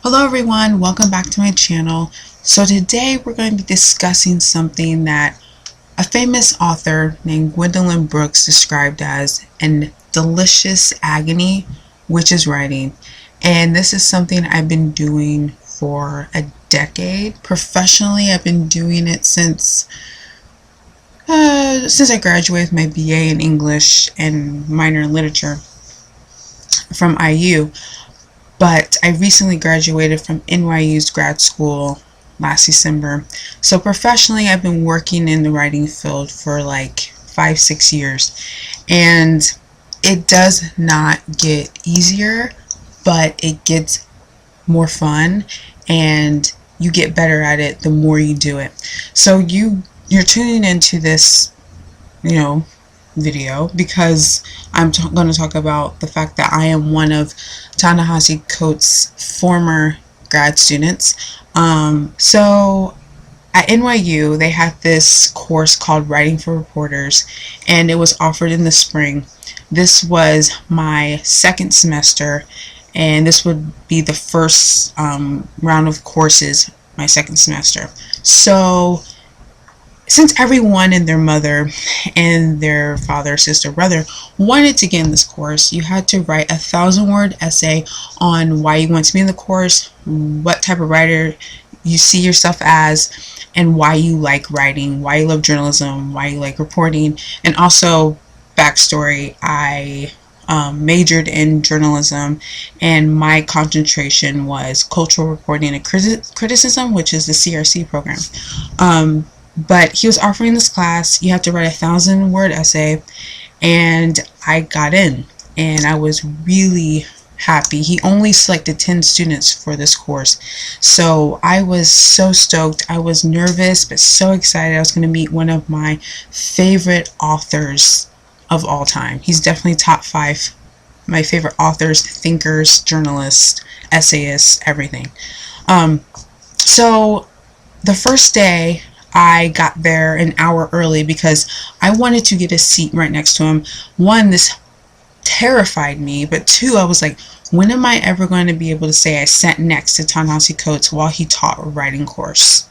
Hello everyone, welcome back to my channel. So today we're going to be discussing something that a famous author named Gwendolyn Brooks described as an delicious agony, which is writing. And this is something I've been doing for a decade. Professionally, I've been doing it since I graduated with my BA in English and minor in literature from IU. But I recently graduated from NYU's grad school last December. So professionally, I've been working in the writing field for like 5-6 years. And it does not get easier, but it gets more fun and you get better at it the more you do it. So you're tuning into this, video because I'm going to talk about the fact that I am one of Ta-Nehisi Coates' former grad students. So at NYU, they had this course called Writing for Reporters, and it was offered in the spring. This was my second semester, and this would be the first round of courses my second semester. So since everyone and their mother and their father, sister, brother wanted to get in this course, you had to write a 1,000-word essay on why you want to be in the course, what type of writer you see yourself as, and why you like writing, why you love journalism, why you like reporting. And also, backstory, I majored in journalism, and my concentration was cultural reporting and criticism, which is the CRC program. But he was offering this class. You have to write a 1,000-word essay, and I got in, and I was really happy. He only selected 10 students for this course, so I was so stoked. I was nervous, but so excited. I was going to meet one of my favorite authors of all time. He's definitely top 5 my favorite authors, thinkers, journalists, essayists, everything. So the first day, I got there an hour early because I wanted to get a seat right next to him. One, this terrified me, but two, I was like, when am I ever going to be able to say I sat next to Ta-Nehisi Coates while he taught a writing course?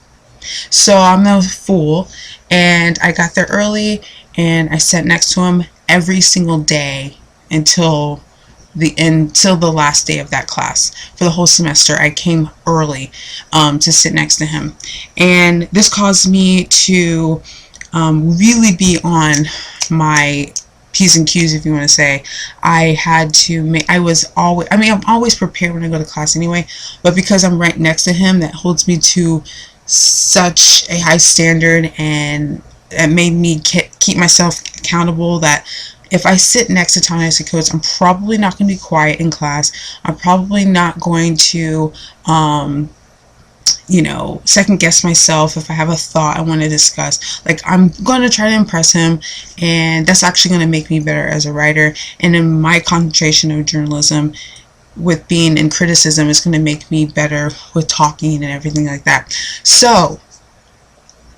So I'm no fool, and I got there early, and I sat next to him every single day until the last day of that class. For the whole semester, I came early to sit next to him, and this caused me to really be on my P's and Q's, if you want to say. I'm always prepared when I go to class anyway, but because I'm right next to him, that holds me to such a high standard, and it made me keep myself accountable that if I sit next to Ta-Nehisi Coates, I'm probably not going to be quiet in class. I'm probably not going to, second guess myself if I have a thought I want to discuss. Like, I'm going to try to impress him, and that's actually going to make me better as a writer. And in my concentration of journalism, with being in criticism, is going to make me better with talking and everything like that. So,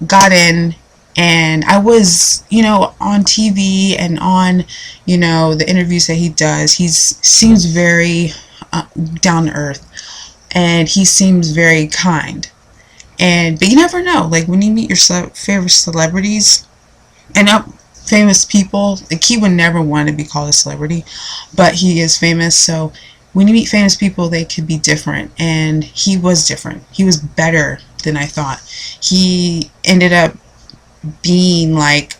got in. And I was, on TV and on, the interviews that he does, he seems very down to earth, and he seems very kind. But you never know, like when you meet your favorite celebrities and famous people, like he would never want to be called a celebrity, but he is famous. So when you meet famous people, they could be different, and he was different. He was better than I thought. He ended up being like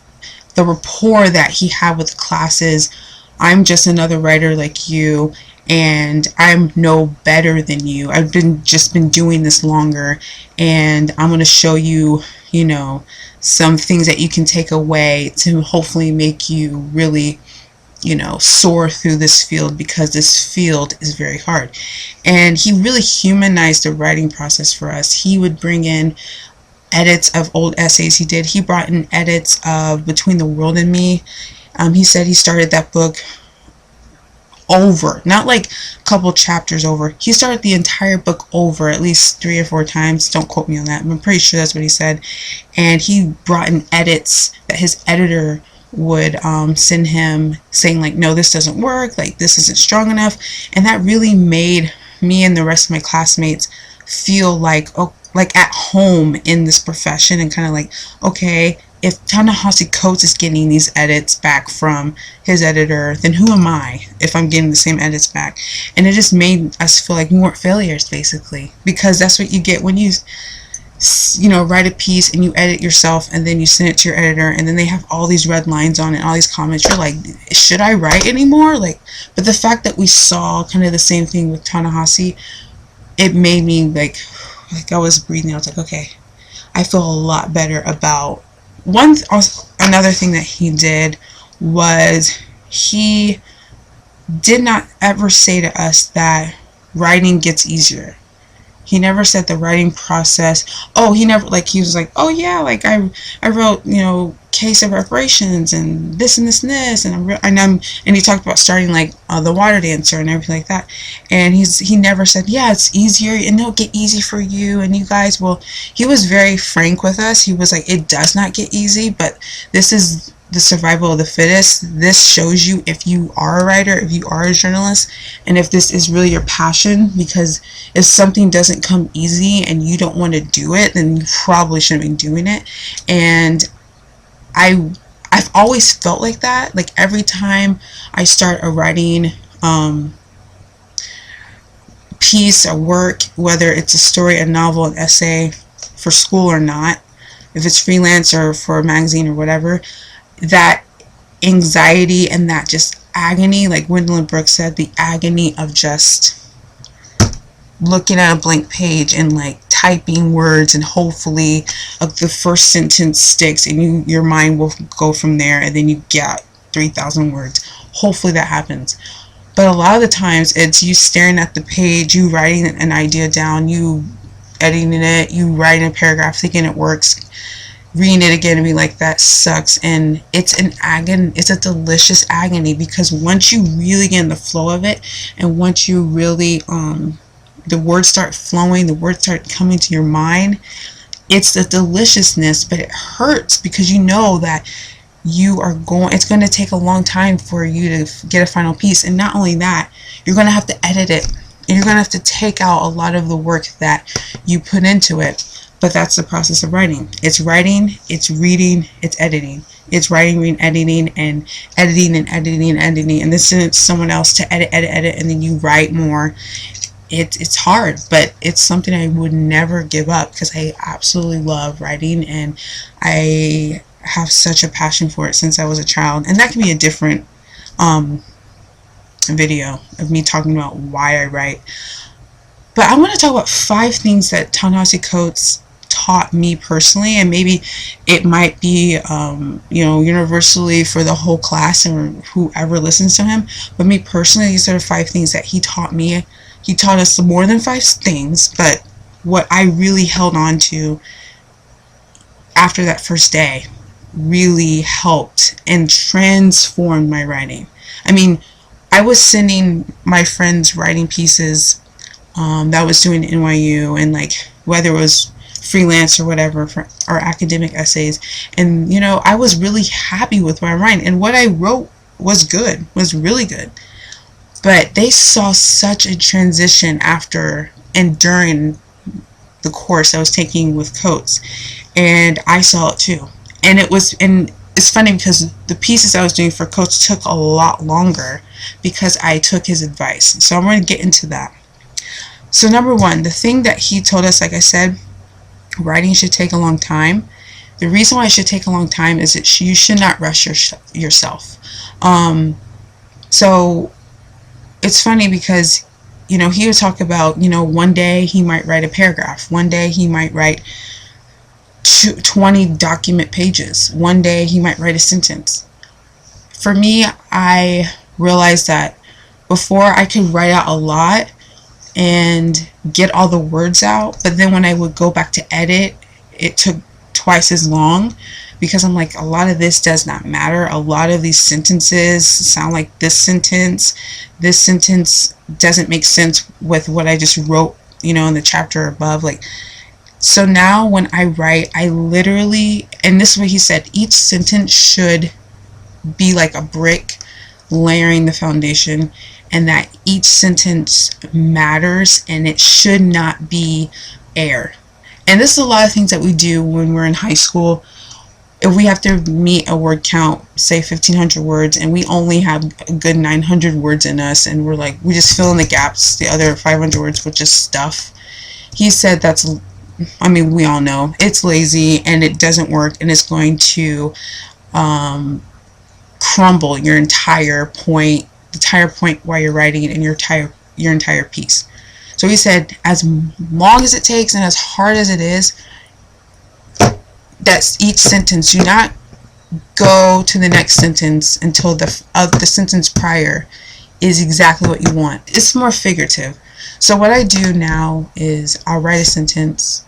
the rapport that he had with the classes. I'm just another writer like you, and I'm no better than you. I've just been doing this longer, and I'm going to show you, some things that you can take away to hopefully make you really, soar through this field, because this field is very hard. And he really humanized the writing process for us. He would bring in edits of old essays he did. He brought in edits of Between the World and Me. He said he started that book over, not like a couple chapters over. He started the entire book over at least 3 or 4 times. Don't quote me on that. I'm pretty sure that's what he said. And he brought in edits that his editor would send him saying like, no, this doesn't work, like this isn't strong enough. And that really made me and the rest of my classmates feel like, oh, like at home in this profession, and kind of like, okay, if Ta-Nehisi Coates is getting these edits back from his editor, then who am I if I'm getting the same edits back? And it just made us feel like we weren't failures, basically, because that's what you get when you write a piece and you edit yourself, and then you send it to your editor, and then they have all these red lines on it, all these comments. You're like, should I write anymore? Like, but the fact that we saw kind of the same thing with Ta-Nehisi, it made me like I was breathing. I was like, okay, I feel a lot better about another thing that he did was he did not ever say to us that writing gets easier. He never said the writing process. Oh, he never, like, he was like, oh yeah, like I wrote, case of reparations and this and this and this, and he talked about starting like the water dancer and everything like that. And he never said, yeah, it's easier and it'll get easy for you and you guys will. He was very frank with us. He was like, it does not get easy, but this is the survival of the fittest. This shows you if you are a writer, if you are a journalist, and if this is really your passion, because if something doesn't come easy and you don't want to do it, then you probably shouldn't be doing it. And I've always felt like that. Like every time I start a writing piece or work, whether it's a story, a novel, an essay for school or not, if it's freelance or for a magazine or whatever, that anxiety and that just agony, like Gwendolyn Brooks said, the agony of just looking at a blank page and like typing words, and hopefully the first sentence sticks and your mind will go from there, and then you get 3,000 words. Hopefully that happens. But a lot of the times it's you staring at the page, you writing an idea down, you editing it, you writing a paragraph thinking it works, reading it again and be like, that sucks. And it's an agony, it's a delicious agony, because once you really get in the flow of it, and once you really the words start flowing, the words start coming to your mind, it's the deliciousness. But it hurts because you know that it's going to take a long time for you to get a final piece. And not only that, you're going to have to edit it, and you're going to have to take out a lot of the work that you put into it. But that's the process of writing. It's writing, it's reading, it's editing. It's writing, reading, editing, and editing and editing and editing. And this is someone else to edit, and then you write more. It's hard, but it's something I would never give up, because I absolutely love writing, and I have such a passion for it since I was a child. And that can be a different video of me talking about why I write. But I want to talk about 5 things that Ta-Nehisi Coates taught me personally, and maybe it might be universally for the whole class or whoever listens to him. But me personally, these are the 5 things that he taught me. He taught us more than 5 things, but what I really held on to after that first day really helped and transformed my writing. I mean, I was sending my friends writing pieces that I was doing at NYU, and like whether it was freelance or whatever, or academic essays, and I was really happy with what I'm writing, and what I wrote was good, was really good. But they saw such a transition after and during the course I was taking with Coates, and I saw it too. And it's funny because the pieces I was doing for Coates took a lot longer because I took his advice. So I'm going to get into that. So number 1, the thing that he told us, like I said, writing should take a long time. The reason why it should take a long time is that you should not rush yourself. So it's funny because he would talk about one day he might write a paragraph, one day he might write 20 document pages, one day he might write a sentence. For me, I realized that before I could write out a lot and get all the words out, but then when I would go back to edit, it took twice as long, because I'm like, a lot of this does not matter. A lot of these sentences sound like this sentence doesn't make sense with what I just wrote, in the chapter above. Like, so now when I write, I literally, and this is what he said, each sentence should be like a brick, layering the foundation, and that each sentence matters and it should not be air. And this is a lot of things that we do when we're in high school. If we have to meet a word count, say 1,500 words, and we only have a good 900 words in us, and we're like, we just fill in the gaps, the other 500 words with just stuff. He said we all know it's lazy and it doesn't work, and it's going to crumble your entire point while you're writing, and your entire piece. So he said, as long as it takes and as hard as it is, that's each sentence. Do not go to the next sentence until the sentence prior is exactly what you want. It's more figurative. So what I do now is I'll write a sentence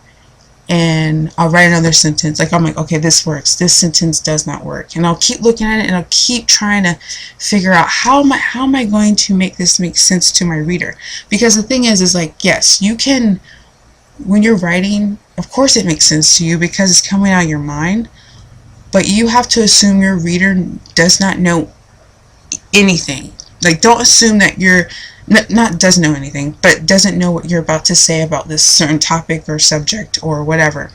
and I'll write another sentence. Like, I'm like, okay, this works. This sentence does not work. And I'll keep looking at it and I'll keep trying to figure out how am I going to make this make sense to my reader? Because the thing is like, yes, you can, when you're writing, of course it makes sense to you because it's coming out of your mind, but you have to assume your reader does not know anything. Like, don't assume that you're not doesn't know anything, but doesn't know what you're about to say about this certain topic or subject or whatever,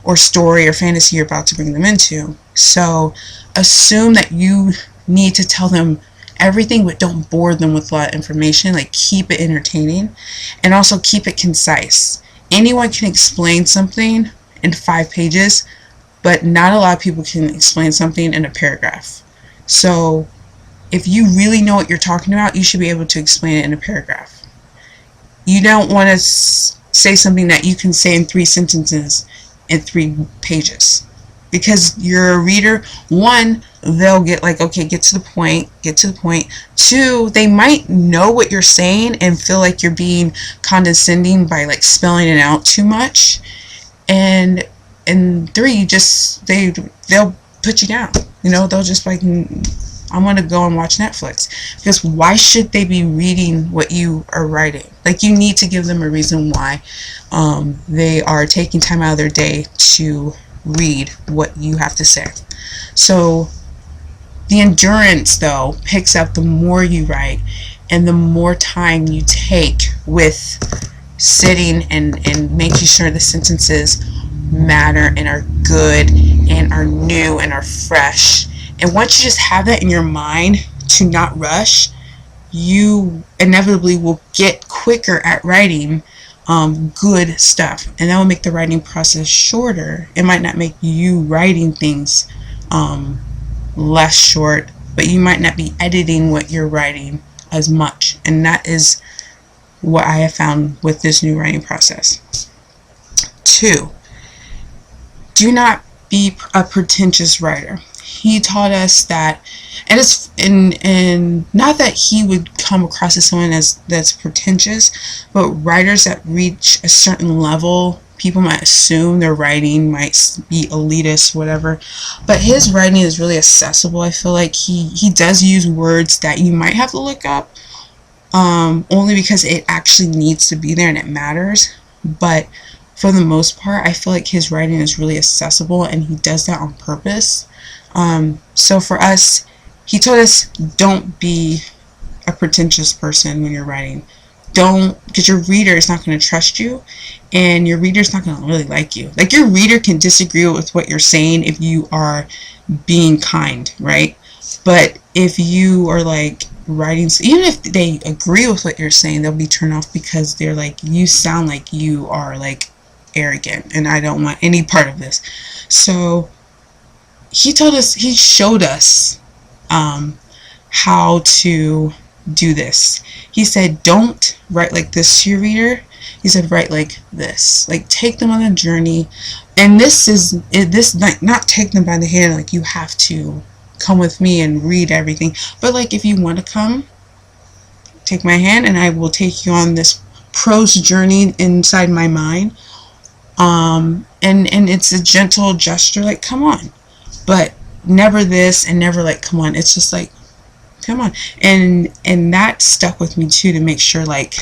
or story or fantasy you're about to bring them into. So assume that you need to tell them everything, but don't bore them with a lot of information. Like, keep it entertaining and also keep it concise. Anyone can explain something in 5 pages, but not a lot of people can explain something in a paragraph. So if you really know what you're talking about, you should be able to explain it in a paragraph. You don't want to say something that you can say in 3 sentences in 3 pages. Because your reader, 1, they'll get like, okay, get to the point. 2, they might know what you're saying and feel like you're being condescending by like spelling it out too much. And 3, they'll put you down. They'll just like, I want to go and watch Netflix. Because why should they be reading what you are writing? Like, you need to give them a reason why they are taking time out of their day to read what you have to say. So the endurance, though, picks up the more you write and the more time you take with sitting and making sure the sentences matter and are good and are new and are fresh. And once you just have that in your mind to not rush, you inevitably will get quicker at writing good stuff. And that will make the writing process shorter. It might not make you writing things less short, but you might not be editing what you're writing as much. And that is what I have found with this new writing process. 2, do not be a pretentious writer. He taught us that, and it's and not that he would come across as someone that's pretentious, but writers that reach a certain level, people might assume their writing might be elitist, whatever. But his writing is really accessible. I feel like he does use words that you might have to look up, only because it actually needs to be there and it matters. But for the most part, I feel like his writing is really accessible, and he does that on purpose. So for us, he told us, don't be a pretentious person when you're writing. Don't, because your reader is not going to trust you, and your reader is not going to really like you. Like, your reader can disagree with what you're saying if you are being kind, right? But if you are like writing, even if they agree with what you're saying, they'll be turned off because they're like, you sound like you are like arrogant, and I don't want any part of this. So he showed us how to do this. He said, don't write like this to your reader. He said, write like this. Like, take them on a journey. And this like, not take them by the hand, like you have to come with me and read everything. But like, if you want to come, take my hand and I will take you on this prose journey inside my mind. And it's a gentle gesture, like, come on. But never this and never like, come on. It's just like, come on. And that stuck with me too, to make sure like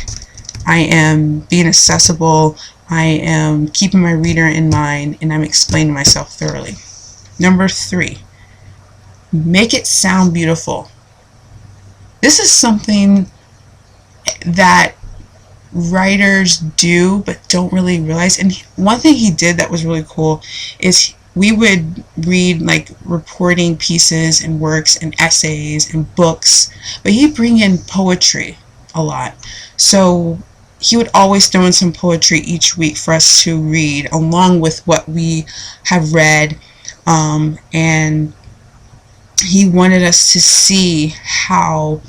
I am being accessible, I am keeping my reader in mind, and I'm explaining myself thoroughly. Number 3, make it sound beautiful. This is something that writers do but don't really realize. And one thing he did that was really cool is we would read like reporting pieces and works and essays and books, but he'd bring in poetry a lot. So he would always throw in some poetry each week for us to read along with what we have read. And he wanted us to see how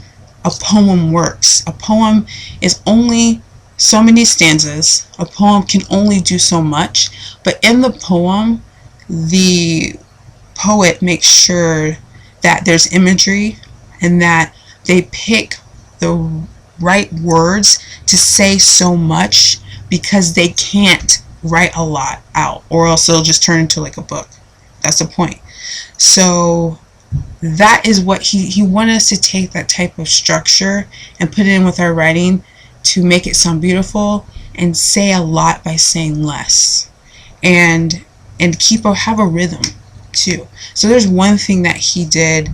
a poem works. A poem is only so many stanzas. A poem can only do so much, but in the poem, the poet makes sure that there's imagery and that they pick the right words to say so much, because they can't write a lot out or else it'll just turn into like a book. That's the point. So that is what he wanted us to take that type of structure and put it in with our writing to make it sound beautiful and say a lot by saying less, and have a rhythm too. So there's one thing that he did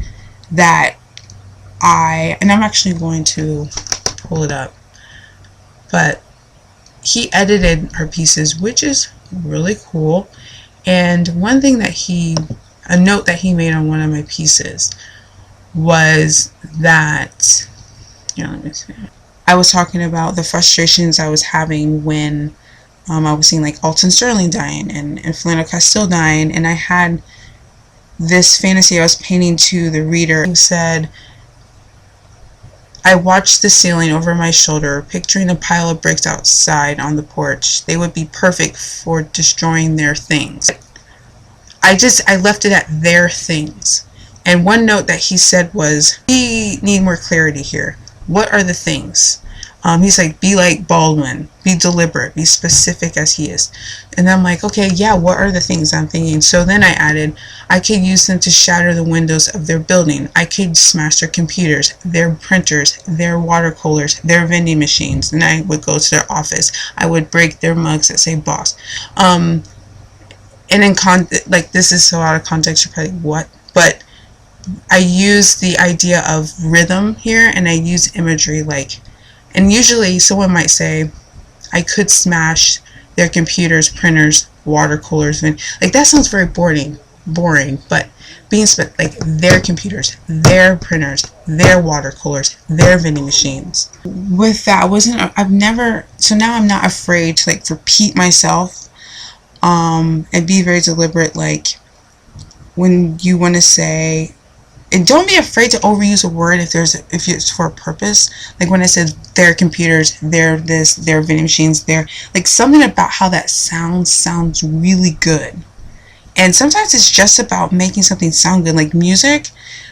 that I'm actually going to pull it up, but he edited our pieces, which is really cool. And one thing that a note that he made on one of my pieces was that, let me see. I was talking about the frustrations I was having when I was seeing like Alton Sterling dying and Philando Castile dying, and I had this fantasy I was painting to the reader who said, I watched the ceiling over my shoulder, picturing a pile of bricks outside on the porch. They would be perfect for destroying their things. I left it at their things. And one note that he said was, we need more clarity here. What are the things? He's like, be like Baldwin, be deliberate, be specific as he is. And I'm like, okay, yeah, what are the things I'm thinking? So then I added, I could use them to shatter the windows of their building. I could smash their computers, their printers, their water coolers, their vending machines. And I would go to their office. I would break their mugs that say boss. And in like, this is so out of context, you're probably, what? But I use the idea of rhythm here, and I use imagery like, and usually someone might say, I could smash their computers, printers, water coolers, and like that sounds very boring. But being like their computers, their printers, their water coolers, their vending machines. With that, so now I'm not afraid to like repeat myself, and be very deliberate. Like when you want to say. And don't be afraid to overuse a word if it's for a purpose. Like when I said their computers, their this, their vending machines, their, like something about how that sounds really good. And sometimes it's just about making something sound good. Like music,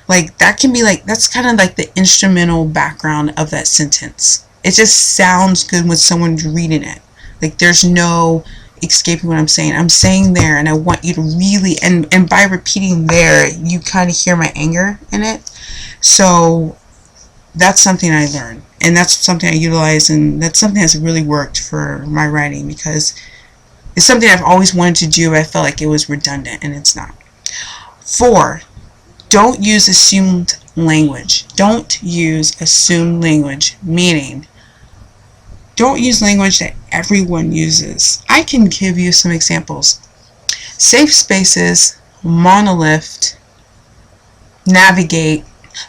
like that can be like, that's kind of like the instrumental background of that sentence. It just sounds good when someone's reading it. Like there's no escaping what I'm saying. I'm saying there, and I want you to really, and by repeating there, you kind of hear my anger in it. So that's something I learned, and that's something I utilize, and that's something that's really worked for my writing, because it's something I've always wanted to do, but I felt like it was redundant, and it's not. 4, don't use assumed language. Don't use assumed language, meaning don't use language that everyone uses. I can give you some examples. Safe spaces, monolith, navigate.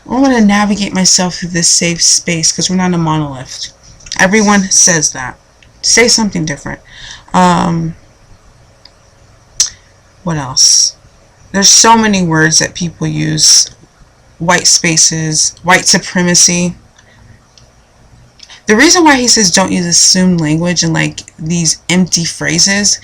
I want to navigate myself through this safe space because we're not a monolith. Everyone says that. Say something different. What else? There's so many words that people use. White spaces, white supremacy. The reason why he says don't use assumed language and like these empty phrases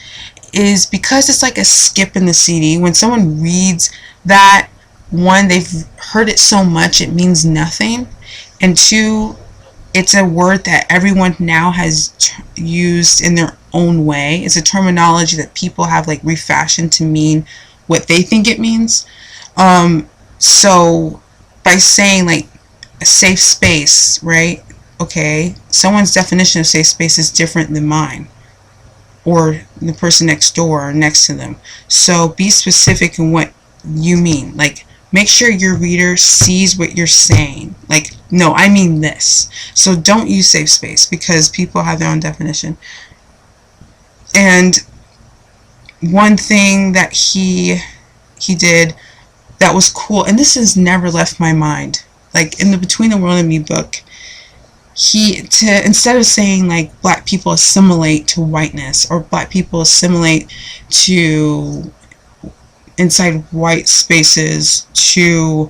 is because it's like a skip in the CD. When someone reads that, one, they've heard it so much it means nothing, and 2, it's a word that everyone now has used in their own way. It's a terminology that people have like refashioned to mean what they think it means. So by saying like a safe space, right? Okay, someone's definition of safe space is different than mine or the person next door or next to them. So be specific in what you mean. Like Make sure your reader sees what you're saying. Like, no, I mean this. So don't use safe space, because people have their own definition. And one thing that he did that was cool, and this has never left my mind, like in the Between the World and Me book, instead of saying like black people assimilate to whiteness, or black people assimilate to inside white spaces to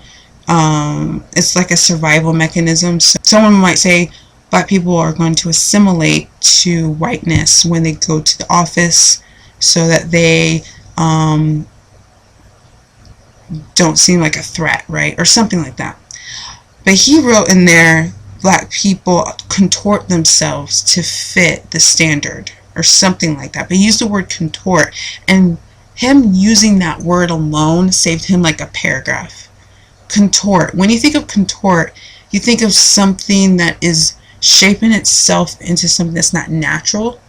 it's like a survival mechanism. So someone might say black people are going to assimilate to whiteness when they go to the office, so that they don't seem like a threat, right? Or something like that. But he wrote in there, black people contort themselves to fit the standard, or something like that. But he used the word contort, and him using that word alone saved him like a paragraph. Contort. When you think of contort, you think of something that is shaping itself into something that's not natural.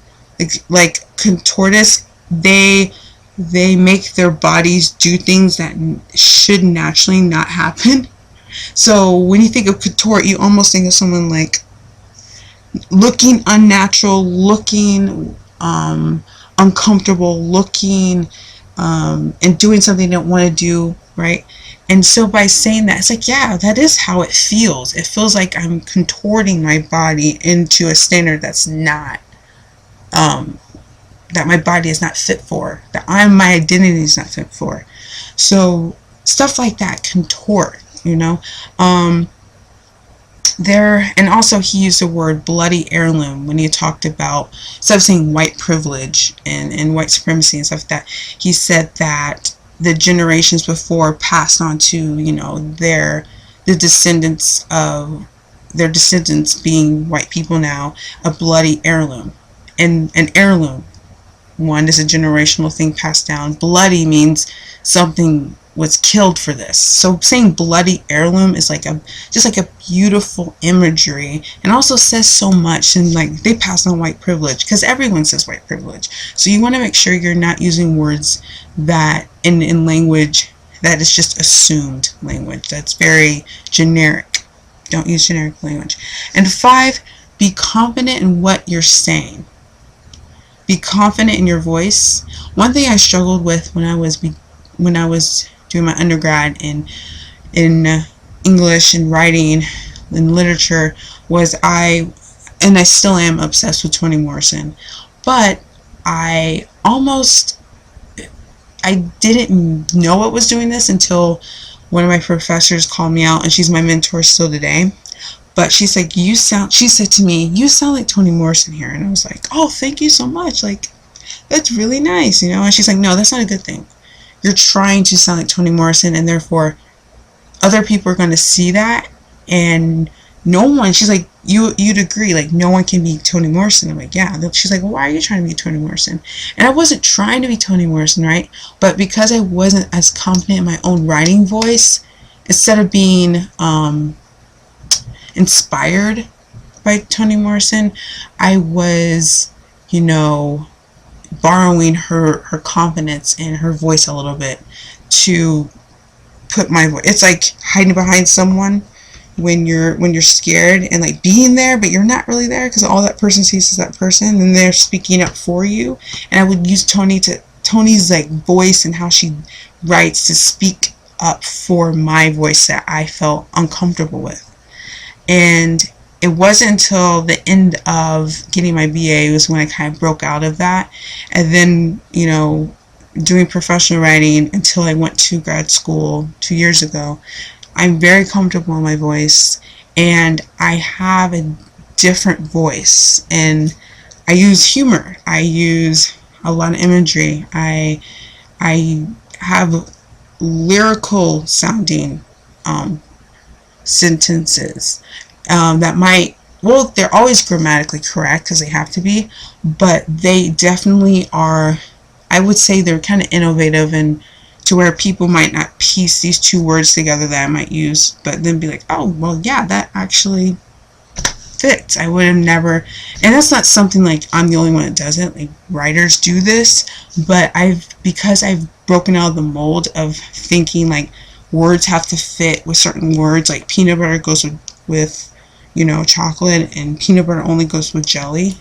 Like contortists, they make their bodies do things that should naturally not happen. So when you think of contort, you almost think of someone like looking unnatural, looking uncomfortable, looking and doing something they don't want to do, right? And so by saying that, it's like, yeah, that is how it feels. It feels like I'm contorting my body into a standard that's not, that my body is not fit for, that my identity is not fit for. So stuff like that, contort, you know. And also he used the word bloody heirloom when he talked about, instead of saying white privilege and white supremacy and stuff like that, he said that the generations before passed on to, you know, the descendants of their descendants, being white people now, a bloody heirloom. And an heirloom, one, is a generational thing passed down. Bloody means something was killed for this. So saying bloody heirloom is like just like a beautiful imagery, and also says so much. And like, they pass on white privilege, because everyone says white privilege. So you want to make sure you're not using words that in language that is just assumed language, that's very generic. Don't use generic language. And 5, be confident in what you're saying. Be confident in your voice. One thing I struggled with when I was doing my undergrad in English and writing and literature was I still am obsessed with Toni Morrison, but I didn't know it was doing this until one of my professors called me out, and she's my mentor still today. But she's like, she said to me, you sound like Toni Morrison here. And I was like, oh, thank you so much. Like, that's really nice, you know? And she's like, no, that's not a good thing. You're trying to sound like Toni Morrison, and therefore other people are going to see that, and no one, she's like, you'd agree, like, no one can be Toni Morrison. I'm like, yeah. She's like, well, why are you trying to be Toni Morrison? And I wasn't trying to be Toni Morrison, right? But because I wasn't as confident in my own writing voice, instead of being inspired by Toni Morrison, I was, you know, borrowing her confidence and her voice a little bit to put my voice. It's like hiding behind someone when you're scared, and like being there, but you're not really there, because all that person sees is that person, and they're speaking up for you. And I would use Toni's like voice and how she writes to speak up for my voice that I felt uncomfortable with. And it wasn't until the end of getting my BA was when I kind of broke out of that. And then, you know, doing professional writing until I went to grad school 2 years ago, I'm very comfortable in my voice, and I have a different voice, and I use humor. I use a lot of imagery. I have lyrical sounding sentences that might, well, they're always grammatically correct because they have to be, but they definitely are, I would say they're kind of innovative, and to where people might not piece these two words together that I might use, but then be like, oh, well, yeah, that actually fits. I would have never, and that's not something like I'm the only one that does it. Like, writers do this, but because I've broken out of the mold of thinking like words have to fit with certain words, like peanut butter goes with chocolate, and peanut butter only goes with jelly.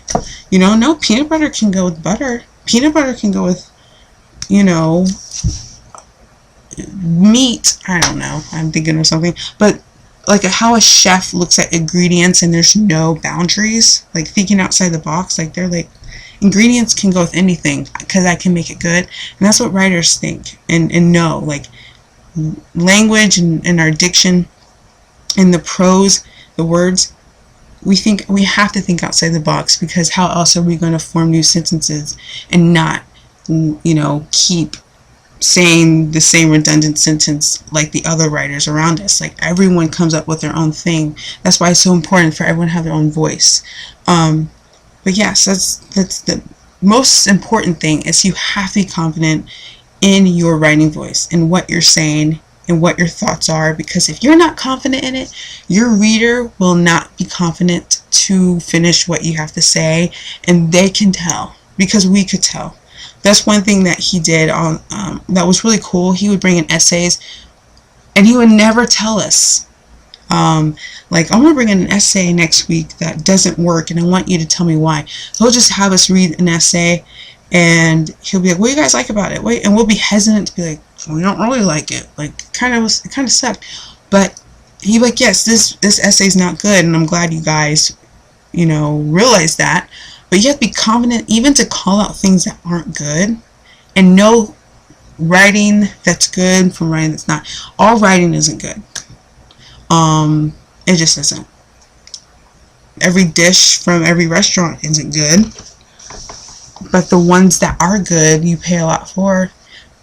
No, peanut butter can go with butter. Peanut butter can go with, meat. I don't know. I'm thinking of something. But like how a chef looks at ingredients and there's no boundaries, like thinking outside the box, like they're like, ingredients can go with anything because I can make it good. And that's what writers think and know. Like language and our diction and the prose, the words, we have to think outside the box, because how else are we going to form new sentences and not keep saying the same redundant sentence like the other writers around us. Like everyone comes up with their own thing. That's why it's so important for everyone to have their own voice. But yes, that's the most important thing, is you have to be confident in your writing voice and what you're saying and what your thoughts are, because if you're not confident in it, your reader will not be confident to finish what you have to say, and they can tell, because we could tell. That's one thing that he did on that was really cool. He would bring in essays, and he would never tell us. Like, I'm gonna bring in an essay next week that doesn't work, and I want you to tell me why. He'll just have us read an essay, and he'll be like, "What do you guys like about it?" Wait, and we'll be hesitant to be like, "We don't really like it. Like, it kind of sucked." But he'd be like, "Yes, this essay's not good, and I'm glad you guys, realize that." But you have to be confident even to call out things that aren't good, and know writing that's good from writing that's not. All writing isn't good. It just isn't. Every dish from every restaurant isn't good, but the ones that are good, you pay a lot for,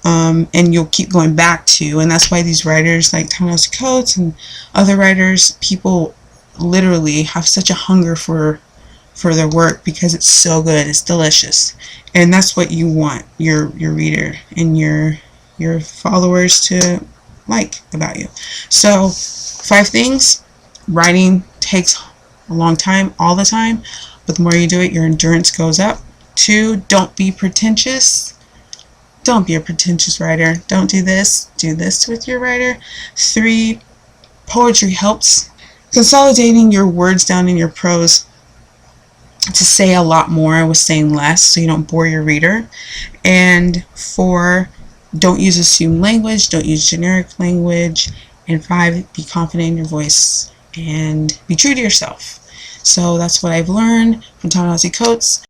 and you'll keep going back to. And that's why these writers like Ta-Nehisi Coates and other writers, people literally have such a hunger for their work, because it's so good, it's delicious, and that's what you want your reader and your followers to like about you. So 5 things. Writing takes a long time, all the time, but the more you do it, your endurance goes up. 2, don't be pretentious. Don't be a pretentious writer. Don't do this with your writer. 3, poetry helps. Consolidating your words down in your prose to say a lot more with saying less, so you don't bore your reader. And 4, don't use assumed language, don't use generic language. And 5, be confident in your voice and be true to yourself. So that's what I've learned from Ta-Nehisi Coates.